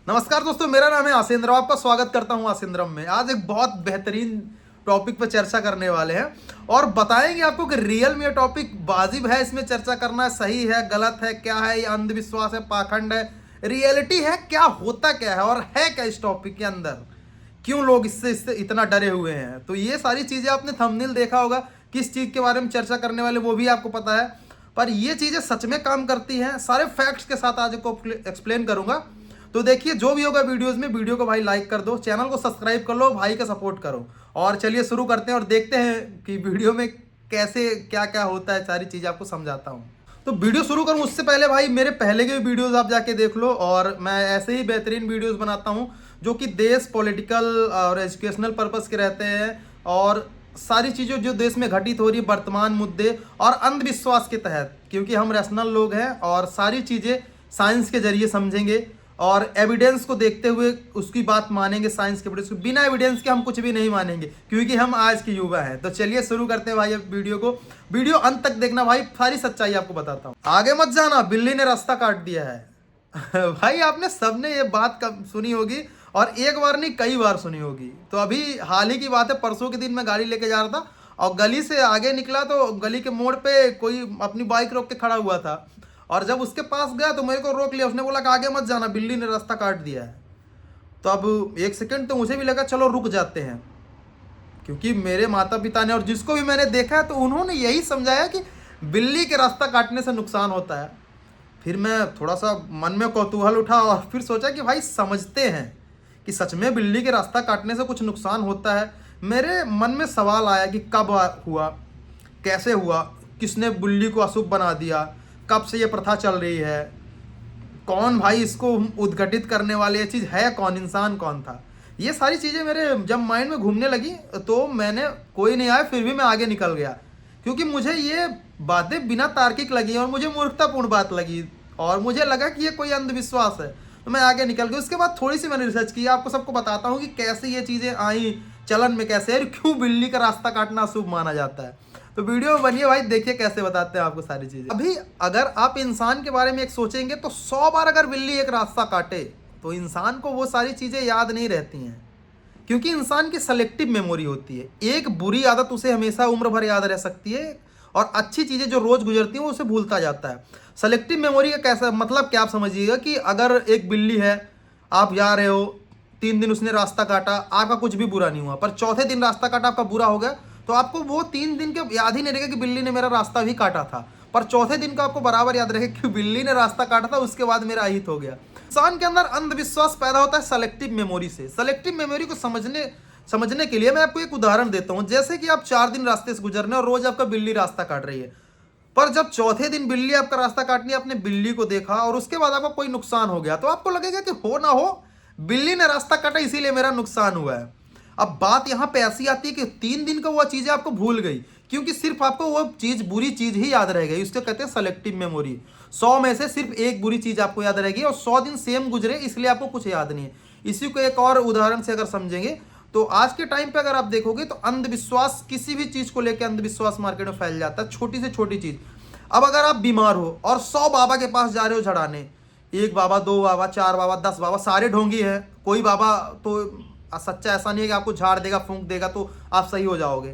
नमस्कार दोस्तों, मेरा नाम है आसेंद्र। आपका स्वागत करता हूं आसेंद्रम में। आज एक बहुत बेहतरीन टॉपिक पर चर्चा करने वाले हैं और बताएंगे आपको कि रियल में ये टॉपिक वाजिब है, इसमें चर्चा करना सही है, गलत है, क्या है, ये अंधविश्वास है, पाखंड है, रियलिटी है, क्या होता क्या है और है क्या इस टॉपिक के अंदर, क्यों लोग इससे इतना डरे हुए हैं। तो ये सारी चीज़ें आपने थंबनेल देखा होगा, किस चीज़ के बारे में चर्चा करने वाले वो भी आपको पता है, पर ये चीज़ें सच में काम करती हैं। सारे फैक्ट्स के साथ आज को एक्सप्लेन करूंगा। तो देखिए, जो भी होगा वीडियोस में, वीडियो को भाई लाइक कर दो, चैनल को सब्सक्राइब कर लो, भाई का सपोर्ट करो। और चलिए शुरू करते हैं और देखते हैं कि वीडियो में कैसे क्या क्या होता है, सारी चीज़ आपको समझाता हूँ। तो वीडियो शुरू करूँ उससे पहले भाई मेरे पहले के वीडियोस आप जाके देख लो, और मैं ऐसे ही बेहतरीन वीडियोस बनाता हूँ जो कि देश, पॉलिटिकल और एजुकेशनल पर्पस के रहते हैं, और सारी चीज़ें जो देश में घटित हो रही है, वर्तमान मुद्दे और अंधविश्वास के तहत, क्योंकि हम रैशनल लोग हैं और सारी चीज़ें साइंस के जरिए समझेंगे और एविडेंस को देखते हुए उसकी बात मानेंगे। साइंस के एविडेंस को, बिना एविडेंस के हम कुछ भी नहीं मानेंगे, क्योंकि हम आज के युवा हैं। तो चलिए शुरू करते हैं भाई अब वीडियो को। वीडियो अंत तक देखना भाई, सारी सच्चाई आपको बताता हूँ। आगे मत जाना, बिल्ली ने रास्ता काट दिया है। भाई आपने सबने ये बात कब सुनी होगी, और एक बार नहीं कई बार सुनी होगी। तो अभी हाल ही की बात है, परसों के दिन मैं गाड़ी लेके जा रहा था और गली से आगे निकला तो गली के मोड़ पे कोई अपनी बाइक रोक के खड़ा हुआ था, और जब उसके पास गया तो मेरे को रोक लिया। उसने बोला कि आगे मत जाना, बिल्ली ने रास्ता काट दिया है। तो अब एक सेकंड तो मुझे भी लगा चलो रुक जाते हैं, क्योंकि मेरे माता पिता ने और जिसको भी मैंने देखा है तो उन्होंने यही समझाया कि बिल्ली के रास्ता काटने से नुकसान होता है। फिर मैं थोड़ा सा मन में कौतूहल उठा और फिर सोचा कि भाई समझते हैं कि सच में बिल्ली के रास्ता काटने से कुछ नुकसान होता है। मेरे मन में सवाल आया कि कब हुआ, कैसे हुआ, किसने बिल्ली को अशुभ बना दिया, कब से ये प्रथा चल रही है, कौन भाई इसको उद्घटित करने वाले, ये चीज़ है कौन, इंसान कौन था। ये सारी चीज़ें मेरे जब माइंड में घूमने लगी तो मैंने, कोई नहीं आया फिर भी मैं आगे निकल गया, क्योंकि मुझे ये बातें बिना तार्किक लगी और मुझे मूर्खतापूर्ण बात लगी और मुझे लगा कि ये कोई अंधविश्वास है। तो मैं आगे निकल गया। उसके बाद थोड़ी सी मैंने रिसर्च की, आपको सबको बताता हूँ कि कैसे ये चीज़ें आई चलन में, कैसे और क्यों बिल्ली का रास्ता काटना शुभ माना जाता है। तो वीडियो में बनिए भाई, देखिए कैसे बताते हैं आपको सारी चीजें। अभी अगर आप इंसान के बारे में एक सोचेंगे तो 100 बार अगर बिल्ली एक रास्ता काटे तो इंसान को वो सारी चीजें याद नहीं रहती हैं, क्योंकि इंसान की सेलेक्टिव मेमोरी होती है। एक बुरी आदत उसे हमेशा उम्र भर याद रह सकती है, और अच्छी चीजें जो रोज गुजरती हैं वो उसे भूलता जाता है। सेलेक्टिव मेमोरी का कैसा मतलब, क्या आप समझिएगा कि अगर एक बिल्ली है, आप जा रहे हो, 3 दिन उसने रास्ता काटा, आपका कुछ भी बुरा नहीं हुआ, पर चौथे दिन रास्ता काटा आपका बुरा हो गया, तो आपको वो 3 दिन के याद ही नहीं रहेगा कि बिल्ली ने मेरा रास्ता भी काटा था, पर चौथे दिन का आपको बराबर याद रहेगा कि बिल्ली ने रास्ता काटा था, उसके बाद मेरा अहित हो गया। इंसान के अंदर अंधविश्वास पैदा होता है सेलेक्टिव मेमोरी से। सेलेक्टिव मेमोरी को समझने के लिए मैं आपको एक उदाहरण देता हूं। जैसे कि आप 4 दिन रास्ते से गुजरने और रोज आपका बिल्ली रास्ता काट रही है, पर जब चौथे दिन बिल्ली आपका रास्ता काटनी, आपने बिल्ली को देखा और उसके बाद आपका कोई नुकसान हो गया, तो आपको लगेगा कि हो ना हो बिल्ली ने रास्ता काटा इसीलिए मेरा नुकसान हुआ है। अब बात यहां पे ऐसी आती है कि 3 दिन का वो चीजें आपको भूल गई, क्योंकि सिर्फ आपको वो चीज, बुरी चीज ही याद रह गई। उसको कहते हैं सेलेक्टिव मेमोरी। 100 में से सिर्फ एक बुरी चीज आपको याद रहेगी, और 100 दिन सेम गुजरे इसलिए आपको कुछ याद नहीं है। इसी को एक और उदाहरण से अगर समझेंगे तो आज के टाइम पे अगर आप देखोगे तो अंधविश्वास, किसी भी चीज को लेकर अंधविश्वास मार्केट में फैल जाता है, छोटी से छोटी चीज। अब अगर आप बीमार हो और 100 बाबा के पास जा रहे हो झड़ाने, 1 बाबा, 2 बाबा, 4 बाबा, 10 बाबा, सारे ढोंगी है, कोई बाबा तो सच्चा ऐसा नहीं है कि आपको झाड़ देगा, फूंक देगा तो आप सही हो जाओगे।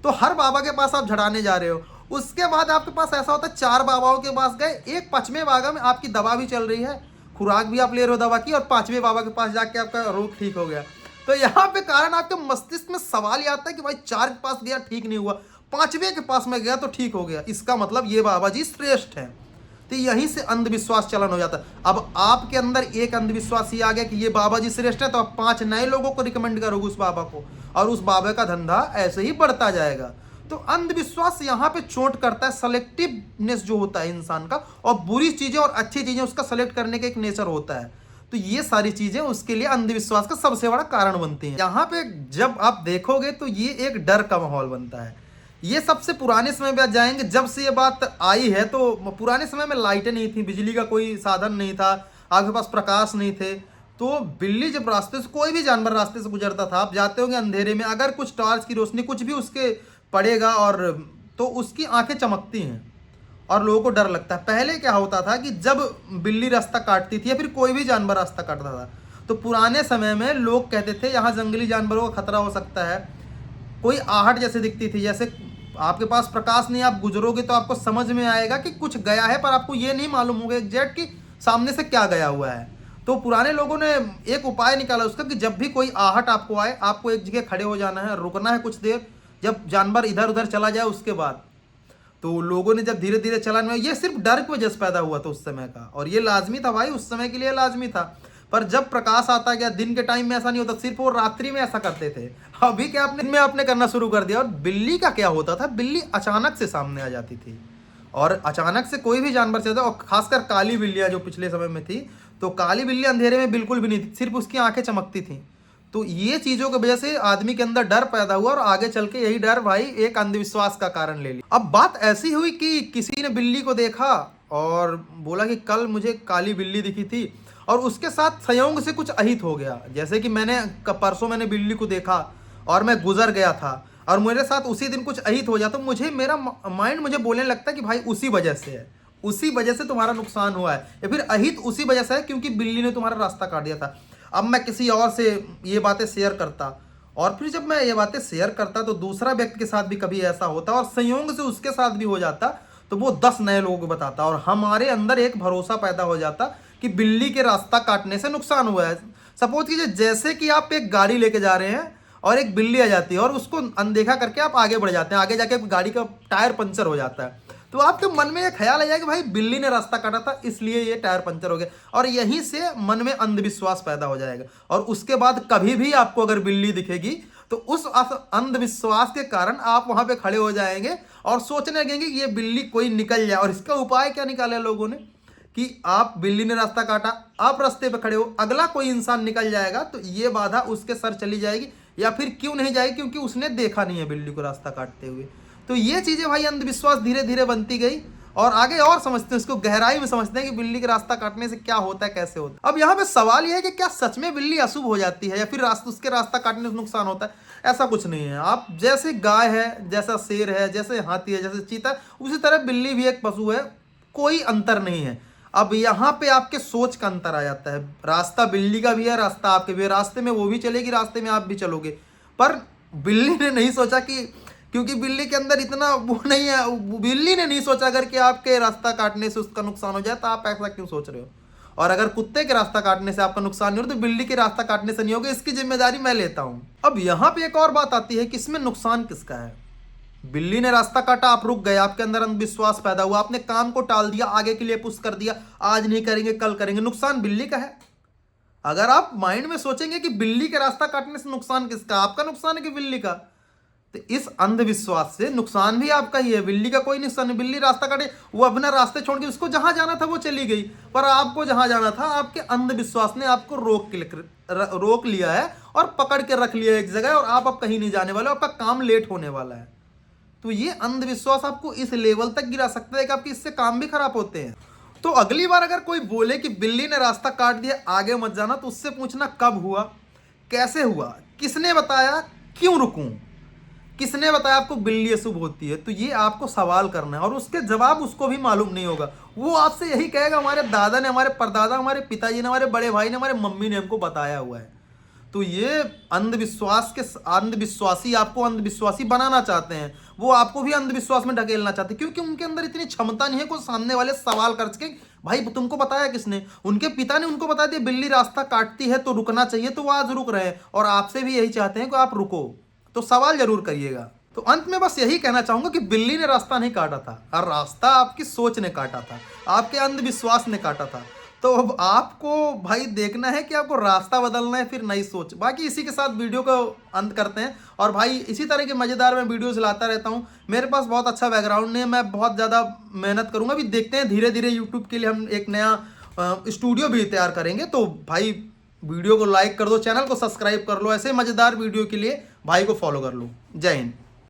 तो हर बाबा के पास आप झड़ाने जा रहे हो, उसके बाद आपके पास ऐसा होता है 4 बाबाओं के पास गए, एक 5वें बाबा में आपकी दवा भी चल रही है, खुराक भी आप ले रहे हो दवा की, और 5वें बाबा के पास जाके आपका रोग ठीक हो गया। तो यहाँ पे कारण आपके मस्तिष्क में सवाल ये आता है कि भाई 4 के पास गया ठीक नहीं हुआ, 5वें के पास में गया तो ठीक हो गया, इसका मतलब ये बाबा जी श्रेष्ठ है। तो यहीं से अंधविश्वास चलन हो जाता है। अब आपके अंदर एक अंधविश्वास ही आ गया कि ये बाबा जी श्रेष्ठ है, तो आप 5 नए लोगों को रिकमेंड करोगे उस बाबा को, और उस बाबा का धंधा ऐसे ही बढ़ता जाएगा। तो अंधविश्वास यहाँ पे चोट करता है, सेलेक्टिवनेस जो होता है इंसान का, और बुरी चीजें और अच्छी चीजें उसका सेलेक्ट करने का एक नेचर होता है। तो ये सारी चीजें उसके लिए अंधविश्वास का सबसे बड़ा कारण बनती हैं। यहाँ पे जब आप देखोगे तो ये एक डर का माहौल बनता है। ये सबसे पुराने समय में जाएंगे, जब से ये बात आई है, तो पुराने समय में लाइटें नहीं थी, बिजली का कोई साधन नहीं था, आपके पास प्रकाश नहीं थे, तो बिल्ली जब रास्ते से, कोई भी जानवर रास्ते से गुजरता था, आप जाते होंगे अंधेरे में, अगर कुछ टॉर्च की रोशनी कुछ भी उसके पड़ेगा और तो उसकी आंखें चमकती हैं और लोगों को डर लगता है। पहले क्या होता था कि जब बिल्ली रास्ता काटती थी या फिर कोई भी जानवर रास्ता काटता था, तो पुराने समय में लोग कहते थे यहाँ जंगली जानवरों का खतरा हो सकता है। कोई आहट जैसे दिखती थी, जैसे आपके पास प्रकाश नहीं, आप गुजरोगे तो आपको समझ में आएगा कि कुछ गया है, पर आपको ये नहीं मालूम होगा एग्जैक्ट कि सामने से क्या गया हुआ है। तो पुराने लोगों ने एक उपाय निकाला उसका कि जब भी कोई आहट आपको आए, आपको एक जगह खड़े हो जाना है, रुकना है कुछ देर, जब जानवर इधर उधर चला जाए उसके बाद। तो लोगों ने जब धीरे धीरे चलाने, ये सिर्फ डर की वजह से पैदा हुआ था उस समय का, और ये लाजमी था भाई, उस समय के लिए लाजमी था। पर जब प्रकाश आता गया, दिन के टाइम में ऐसा नहीं होता, सिर्फ वो रात्रि में ऐसा करते थे। अभी क्या आपने दिन में आपने करना शुरू कर दिया। और बिल्ली का क्या होता था, बिल्ली अचानक से सामने आ जाती थी, और अचानक से कोई भी जानवर चलता, और खासकर काली बिल्लियाँ जो पिछले समय में थी, तो काली बिल्ली अंधेरे में बिल्कुल भी नहीं थी, सिर्फ उसकी आंखें चमकती थी। तो ये चीज़ों की वजह से आदमी के अंदर डर पैदा हुआ, और आगे चल के यही डर भाई एक अंधविश्वास का कारण ले लिया। अब बात ऐसी हुई कि किसी ने बिल्ली को देखा और बोला कि कल मुझे काली बिल्ली दिखी थी, और उसके साथ संयोग से कुछ अहित हो गया। जैसे कि परसों मैंने बिल्ली को देखा और मैं गुजर गया था, और मेरे साथ उसी दिन कुछ अहित हो जाता, तो मुझे मेरा माइंड मुझे बोलने लगता है कि भाई उसी वजह से है, उसी वजह से तुम्हारा नुकसान हुआ है, या फिर अहित उसी वजह से है क्योंकि बिल्ली ने तुम्हारा रास्ता काट दिया था। अब मैं किसी और से ये बातें शेयर करता, और फिर जब मैं ये बातें शेयर करता तो दूसरा व्यक्ति के साथ भी कभी ऐसा होता, और संयोग से उसके साथ भी हो जाता, तो वो 10 नए लोगों को बताता, और हमारे अंदर एक भरोसा पैदा हो जाता कि बिल्ली के रास्ता काटने से नुकसान हुआ है। सपोज कीजिए जैसे कि आप एक गाड़ी लेके जा रहे हैं और एक बिल्ली आ जाती है, और उसको अनदेखा करके आप आगे बढ़ जाते हैं, आगे जाके गाड़ी का टायर पंचर हो जाता है, तो आपके मन में ये ख्याल आ जाएगा कि भाई बिल्ली ने रास्ता काटा था इसलिए ये टायर पंचर हो गया, और यहीं से मन में अंधविश्वास पैदा हो जाएगा। और उसके बाद कभी भी आपको अगर बिल्ली दिखेगी तो उस अंधविश्वास के कारण आप वहां पे खड़े हो जाएंगे और सोचने लगेंगे कि ये बिल्ली कोई निकल जाए। और इसका उपाय क्या निकाला लोगों ने कि आप, बिल्ली ने रास्ता काटा, आप रास्ते पे खड़े हो, अगला कोई इंसान निकल जाएगा तो ये बाधा उसके सर चली जाएगी, या फिर क्यों नहीं जाएगी, क्योंकि उसने देखा नहीं है बिल्ली को रास्ता काटते हुए। तो ये चीजें भाई अंधविश्वास धीरे धीरे बनती गई, और आगे और समझते हैं, इसको गहराई में समझते हैं कि बिल्ली के रास्ता काटने से क्या होता है, कैसे होता है। अब यहाँ पे सवाल यह है कि क्या सच में बिल्ली अशुभ हो जाती है, या फिर उसके रास्ता काटने से नुकसान होता है? ऐसा कुछ नहीं है। आप जैसे गाय है, जैसा शेर है, जैसे हाथी है, जैसे चीता है, उसी तरह बिल्ली भी एक पशु है, कोई अंतर नहीं है। अब यहाँ पे आपके सोच का अंतर आ जाता है। रास्ता बिल्ली का भी है, रास्ता आपके भी है, रास्ते में वो भी चलेगी, रास्ते में आप भी चलोगे। पर बिल्ली ने नहीं सोचा कि, क्योंकि बिल्ली के अंदर इतना वो नहीं है, बिल्ली ने नहीं सोचा अगर कि आपके रास्ता काटने से उसका नुकसान हो जाए, तो आप ऐसा क्यों सोच रहे हो। और अगर कुत्ते के रास्ता काटने से आपका नुकसान नहीं हो तो बिल्ली के रास्ता काटने से नहीं होगा, इसकी जिम्मेदारी मैं लेता हूं। अब यहां पे एक और बात आती है कि इसमें नुकसान किसका है। बिल्ली ने रास्ता काटा, आप रुक गए, आपके अंदर अंधविश्वास पैदा हुआ, आपने काम को टाल दिया, आगे के लिए पुश कर दिया, आज नहीं करेंगे कल करेंगे, नुकसान बिल्ली का है। अगर आप माइंड में सोचेंगे कि बिल्ली के रास्ता काटने से नुकसान किसका, आपका नुकसान है कि बिल्ली का, तो इस अंधविश्वास से नुकसान भी आपका ही है, बिल्ली का कोई नुकसान नहीं। बिल्ली रास्ता काटे, वो अपना रास्ते छोड़ के उसको जहां जाना था वो चली गई, पर आपको जहां जाना था आपके अंधविश्वास ने आपको रोक लिया है और पकड़ के रख लिया एक जगह, और आप अब कहीं नहीं जाने वाले, आपका काम लेट होने वाला है। तो ये अंधविश्वास आपको इस लेवल तक गिरा सकता है कि आपके इससे काम भी खराब होते हैं। तो अगली बार अगर कोई बोले कि बिल्ली ने रास्ता काट दिया आगे मत जाना, तो उससे पूछना कब हुआ, कैसे हुआ, किसने बताया, क्यों रुकूं, किसने बताया आपको बिल्ली अशुभ होती है। तो ये आपको सवाल करना है, और उसके जवाब उसको भी मालूम नहीं होगा। वो आपसे यही कहेगा हमारे दादा ने, हमारे परदादा, हमारे पिताजी ने, हमारे बड़े भाई ने, हमारे मम्मी ने हमको बताया हुआ है। तो ये अंधविश्वासी आपको अंधविश्वासी बनाना चाहते हैं, वो आपको भी अंधविश्वास में ढकेलना चाहते हैं, क्योंकि उनके अंदर इतनी क्षमता नहीं है कोई सामने वाले सवाल कर सके, भाई तुमको बताया किसने। उनके पिता ने उनको बता दिया बिल्ली रास्ता काटती है तो रुकना चाहिए, तो वो आज रुक रहे हैं, और आपसे भी यही चाहते हैं कि आप रुको, तो सवाल जरूर करिएगा। तो अंत में बस यही कहना चाहूंगा कि बिल्ली ने रास्ता नहीं काटा था, और रास्ता आपकी सोच ने काटा था, आपके अंधविश्वास ने काटा था। तो अब आपको भाई देखना है कि आपको रास्ता बदलना है फिर नई सोच। बाकी इसी के साथ वीडियो को अंत करते हैं, और भाई इसी तरह के मज़ेदार मैं वीडियोस लाता रहता हूं। मेरे पास बहुत अच्छा बैकग्राउंड नहीं है, मैं बहुत ज़्यादा मेहनत करूंगा, अभी देखते हैं धीरे धीरे यूट्यूब के लिए हम एक नया स्टूडियो भी तैयार करेंगे। तो भाई वीडियो को लाइक कर दो, चैनल को सब्सक्राइब कर लो, ऐसे मज़ेदार वीडियो के लिए भाई को फॉलो कर लो। जय हिंद।